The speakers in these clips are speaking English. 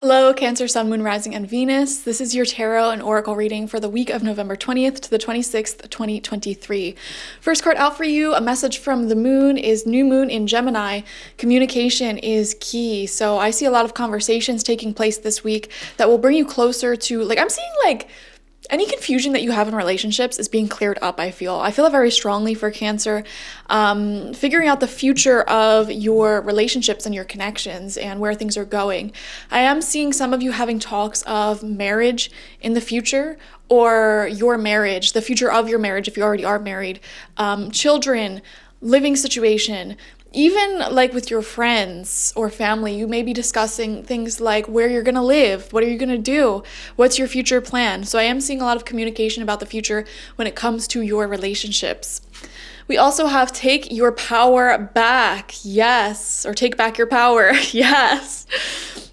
Hello, Cancer, Sun, Moon, Rising, and Venus. This is your tarot and oracle reading for the week of November 20th to the 26th, 2023. First card out for you, a message from the moon is new moon in Gemini. Communication is key. So I see a lot of conversations taking place this week that will bring you closer to, I'm seeing any confusion that you have in relationships is being cleared up, I feel it very strongly for Cancer. Figuring out the future of your relationships and your connections and where things are going. I am seeing some of you having talks of marriage in the future, or your marriage, the future of your marriage if you already are married, children, living situation. Even with your friends or family, you may be discussing things like where you're going to live, what are you going to do, what's your future plan. So I am seeing a lot of communication about the future when it comes to your relationships. We also have take your power back. Yes. Or take back your power. Yes.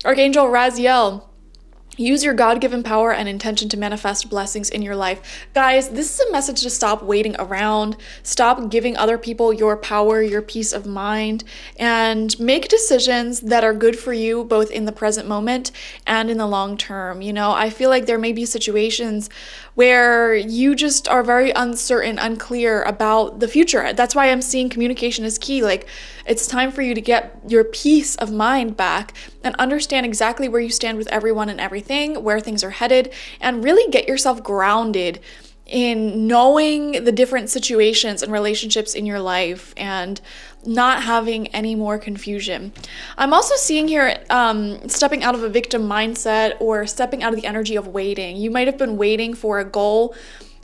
Archangel Raziel. Use your God-given power and intention to manifest blessings in your life. Guys, this is a message to stop waiting around, stop giving other people your power, your peace of mind, and make decisions that are good for you both in the present moment and in the long term. I feel like there may be situations where you just are very uncertain, unclear about the future. That's why I'm seeing communication is key. It's time for you to get your peace of mind back and understand exactly where you stand with everyone and everything, where things are headed, and really get yourself grounded in knowing the different situations and relationships in your life and not having any more confusion. I'm also seeing here stepping out of a victim mindset or stepping out of the energy of waiting. You might have been waiting for a goal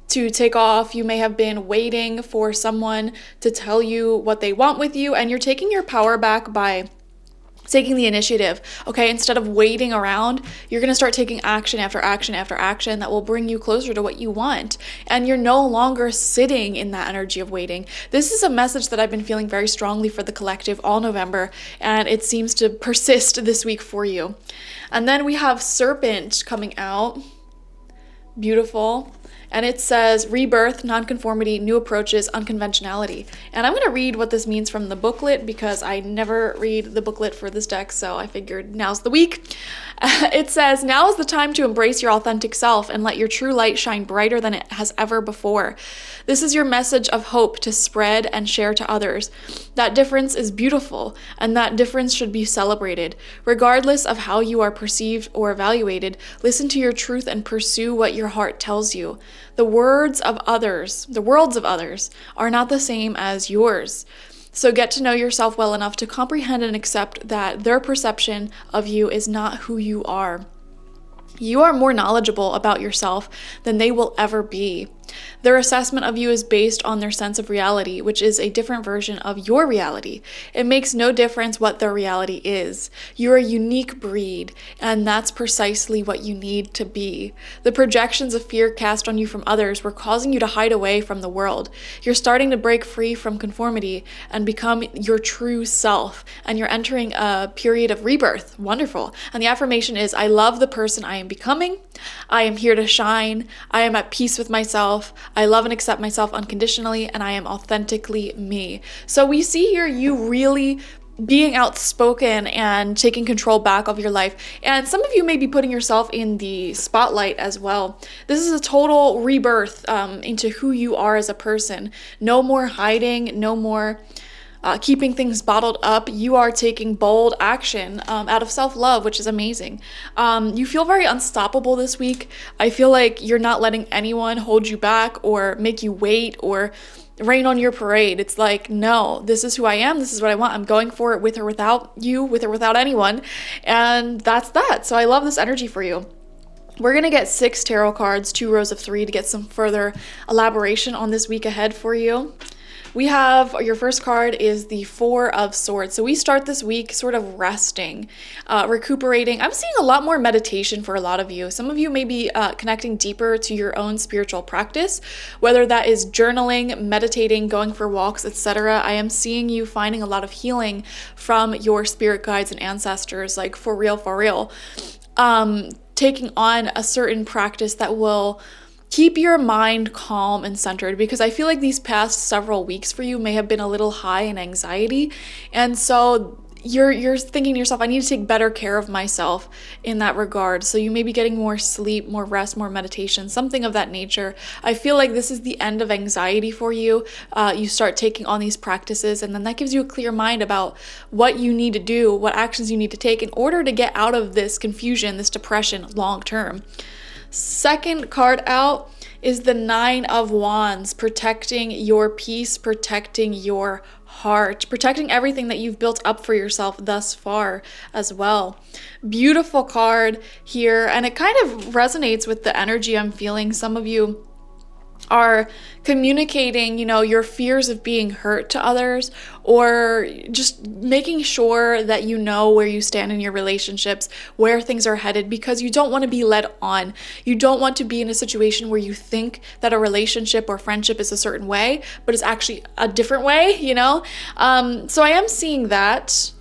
to take off. You may have been waiting for someone to tell you what they want with you, and you're taking your power back by taking the initiative. Okay, instead of waiting around, you're going to start taking action after action after action that will bring you closer to what you want. And you're no longer sitting in that energy of waiting. This is a message that I've been feeling very strongly for the collective all November, and it seems to persist this week for you. And then we have Serpent coming out. Beautiful. And it says rebirth, nonconformity, new approaches, unconventionality. And I'm going to read what this means from the booklet because I never read the booklet for this deck, so I figured now's the week. It says, now is the time to embrace your authentic self and let your true light shine brighter than it has ever before. This is your message of hope to spread and share to others. That difference is beautiful, and that difference should be celebrated. Regardless of how you are perceived or evaluated, listen to your truth and pursue what your heart tells you. The worlds of others are not the same as yours. So get to know yourself well enough to comprehend and accept that their perception of you is not who you are. You are more knowledgeable about yourself than they will ever be. Their assessment of you is based on their sense of reality, which is a different version of your reality. It makes no difference what their reality is. You're a unique breed, and that's precisely what you need to be. The projections of fear cast on you from others were causing you to hide away from the world. You're starting to break free from conformity and become your true self, and you're entering a period of rebirth. Wonderful. And the affirmation is, I love the person I am becoming. I am here to shine. I am at peace with myself. I love and accept myself unconditionally, and I am authentically me. So we see here you really being outspoken and taking control back of your life. And some of you may be putting yourself in the spotlight as well. This is a total rebirth into who you are as a person. No more hiding, no more keeping things bottled up. You are taking bold action out of self-love, which is amazing. You feel very unstoppable this week. I feel like you're not letting anyone hold you back or make you wait or rain on your parade. It's like, no, this is who I am. This is what I want. I'm going for it with or without you, with or without anyone. And that's that. So I love this energy for you. We're going to get 6 tarot cards, 2 rows of 3 to get some further elaboration on this week ahead for you. We have, your first card is the 4 of Swords. So we start this week sort of resting, recuperating. I'm seeing a lot more meditation for a lot of you. Some of you may be connecting deeper to your own spiritual practice, whether that is journaling, meditating, going for walks, etc. I am seeing you finding a lot of healing from your spirit guides and ancestors, like for real, for real. Taking on a certain practice that will keep your mind calm and centered, because I feel like these past several weeks for you may have been a little high in anxiety. And so you're thinking to yourself, I need to take better care of myself in that regard. So you may be getting more sleep, more rest, more meditation, something of that nature. I feel like this is the end of anxiety for you. You start taking on these practices, and then that gives you a clear mind about what you need to do, what actions you need to take in order to get out of this confusion, this depression long term. Second card out is the Nine of Wands, protecting your peace, protecting your heart, protecting everything that you've built up for yourself thus far as well. Beautiful card here, and it kind of resonates with the energy I'm feeling. Some of you are communicating, your fears of being hurt to others, or just making sure that you know where you stand in your relationships, where things are headed, because you don't want to be led on. You don't want to be in a situation where you think that a relationship or friendship is a certain way, but it's actually a different way, So I am seeing that.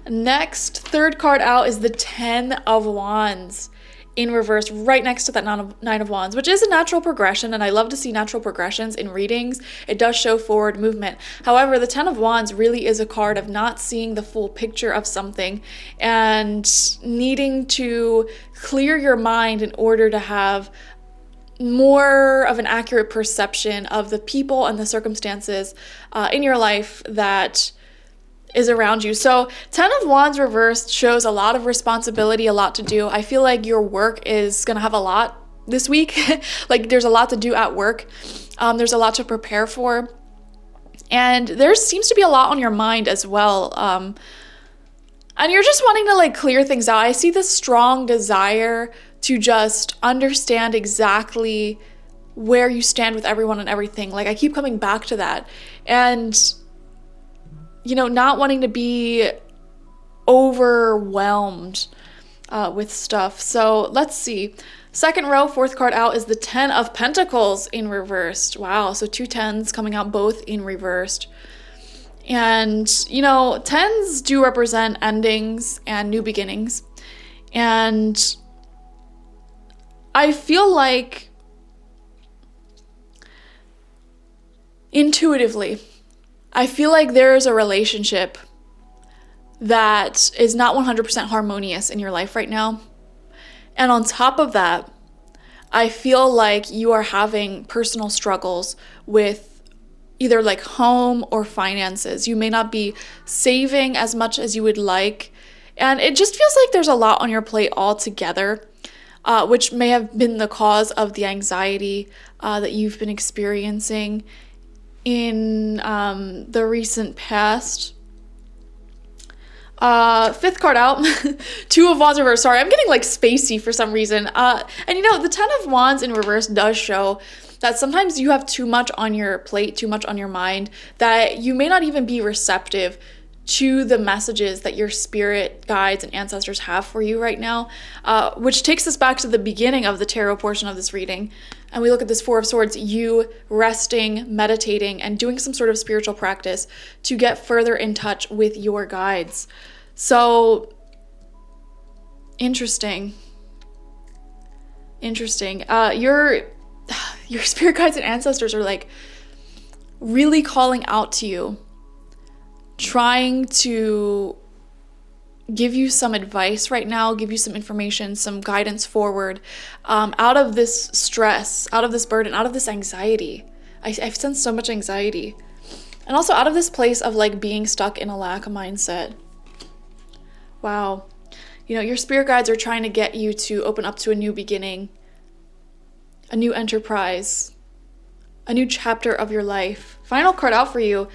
Next, third card out is the Ten of Wands in reverse, right next to that Nine of Wands, which is a natural progression, and I love to see natural progressions in readings. It does show forward movement. However, the Ten of Wands really is a card of not seeing the full picture of something and needing to clear your mind in order to have more of an accurate perception of the people and the circumstances in your life that is around you. So 10 of Wands reversed shows a lot of responsibility, a lot to do. I feel like your work is going to have a lot this week. Like there's a lot to do at work. There's a lot to prepare for. And there seems to be a lot on your mind as well. And you're just wanting to clear things out. I see this strong desire to just understand exactly where you stand with everyone and everything. I keep coming back to that. And not wanting to be overwhelmed with stuff. So let's see. Second row, fourth card out is the 10 of Pentacles in reversed. Wow, so 2 10s coming out both in reversed. And, tens do represent endings and new beginnings. And I feel like intuitively, I feel like there is a relationship that is not 100% harmonious in your life right now. And on top of that, I feel like you are having personal struggles with either home or finances. You may not be saving as much as you would like. And it just feels like there's a lot on your plate altogether, which may have been the cause of the anxiety that you've been experiencing in the recent past. Fifth card out, 2 of Wands reverse. Sorry, I'm getting spacey for some reason. And the 10 of Wands in reverse does show that sometimes you have too much on your plate, too much on your mind, that you may not even be receptive to the messages that your spirit guides and ancestors have for you right now, which takes us back to the beginning of the tarot portion of this reading. And we look at this 4 of Swords, you resting, meditating, and doing some sort of spiritual practice to get further in touch with your guides. So, interesting. Your spirit guides and ancestors are really calling out to you, trying to give you some advice right now, give you some information, some guidance forward, out of this stress, out of this burden, out of this anxiety. I've sensed so much anxiety. And also out of this place of being stuck in a lack mindset. Wow. Your spirit guides are trying to get you to open up to a new beginning, a new enterprise, a new chapter of your life. Final card out for you,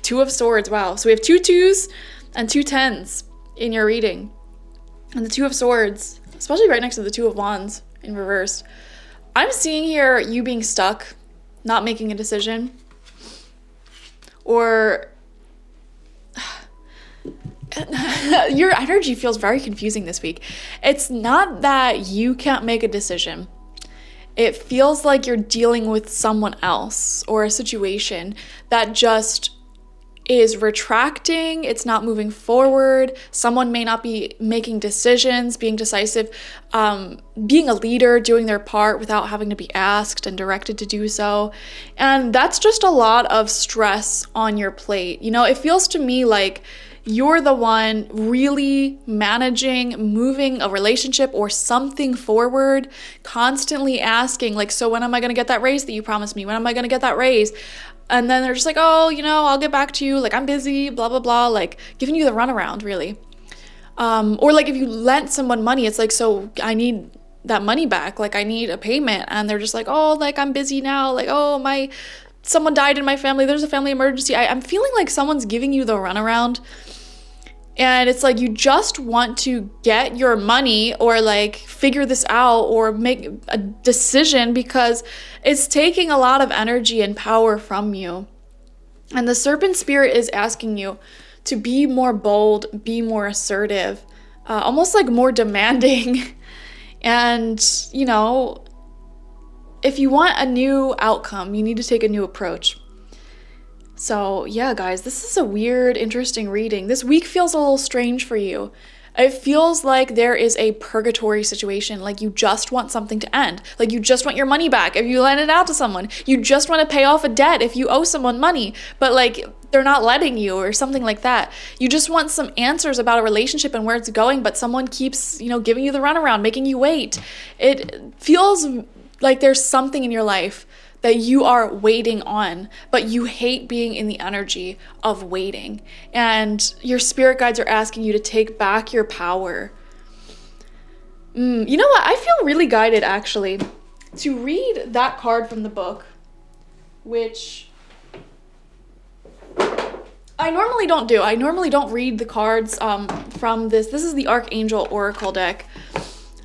2 of Swords. Wow. So we have 2 2s and 2 10s in your reading. And the 2 of Swords, especially right next to the 2 of Wands in reverse. I'm seeing here you being stuck, not making a decision, or your energy feels very confusing this week. It's not that you can't make a decision. It feels like you're dealing with someone else or a situation that just is retracting, it's not moving forward. Someone may not be making decisions, being decisive, being a leader, doing their part without having to be asked and directed to do so. And that's just a lot of stress on your plate. It feels to me like you're the one really managing, moving a relationship or something forward, constantly asking, like, so when am I going to get that raise that you promised me? When am I going to get that raise? And then they're just like, oh, I'll get back to you. Like, I'm busy, blah, blah, blah. Like, giving you the runaround, really. Or like if you lent someone money, it's like, so I need that money back. Like, I need a payment. And they're just like, oh, like, I'm busy now. Like, oh, someone died in my family. There's a family emergency. I'm feeling like someone's giving you the runaround. And it's like you just want to get your money or like figure this out or make a decision because it's taking a lot of energy and power from you. And the serpent spirit is asking you to be more bold, be more assertive, almost like more demanding. And, if you want a new outcome, you need to take a new approach. So yeah, guys, this is a weird, interesting reading. This week feels a little strange for you. It feels like there is a purgatory situation, like you just want something to end. Like you just want your money back if you lend it out to someone. You just want to pay off a debt if you owe someone money, but like they're not letting you or something like that. You just want some answers about a relationship and where it's going, but someone keeps, giving you the runaround, making you wait. It feels like there's something in your life that you are waiting on, but you hate being in the energy of waiting. And your spirit guides are asking you to take back your power. You know what? I feel really guided, actually, to read that card from the book, which I normally don't do. I normally don't read the cards from this. This is the Archangel Oracle deck.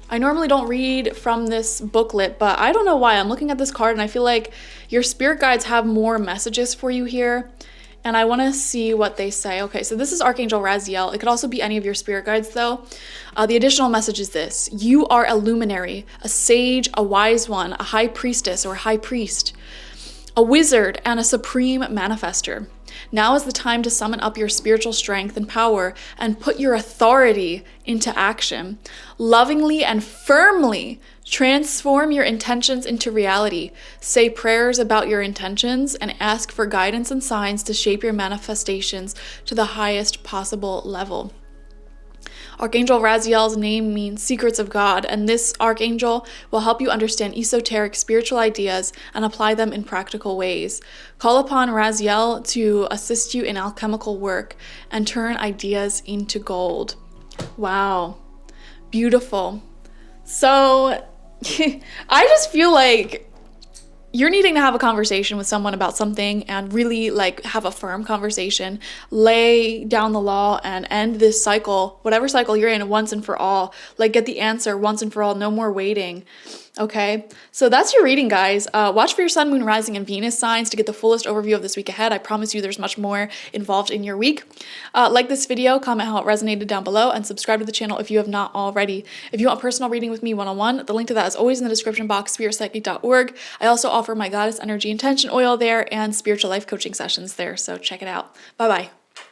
I normally don't read from this booklet, but I don't know why. I'm looking at this card and I feel like your spirit guides have more messages for you here. And I want to see what they say. Okay, so this is Archangel Raziel. It could also be any of your spirit guides though. The additional message is this. You are a luminary, a sage, a wise one, a high priestess or high priest, a wizard, and a supreme manifester. Now is the time to summon up your spiritual strength and power and put your authority into action. Lovingly and firmly transform your intentions into reality. Say prayers about your intentions and ask for guidance and signs to shape your manifestations to the highest possible level. Archangel Raziel's name means secrets of God, and this archangel will help you understand esoteric spiritual ideas and apply them in practical ways. Call upon Raziel to assist you in alchemical work and turn ideas into gold. Wow, beautiful. So I just feel like you're needing to have a conversation with someone about something and really like have a firm conversation, lay down the law and end this cycle, whatever cycle you're in, once and for all. Like get the answer once and for all, no more waiting. Okay, so that's your reading, guys. Watch for your sun, moon, rising, and Venus signs to get the fullest overview of this week ahead. I promise you there's much more involved in your week. Like this video, comment how it resonated down below, and subscribe to the channel if you have not already. If you want personal reading with me one-on-one, the link to that is always in the description box, spiritpsychic.org. I also offer my Goddess Energy Intention Oil there and spiritual life coaching sessions there, so check it out. Bye-bye.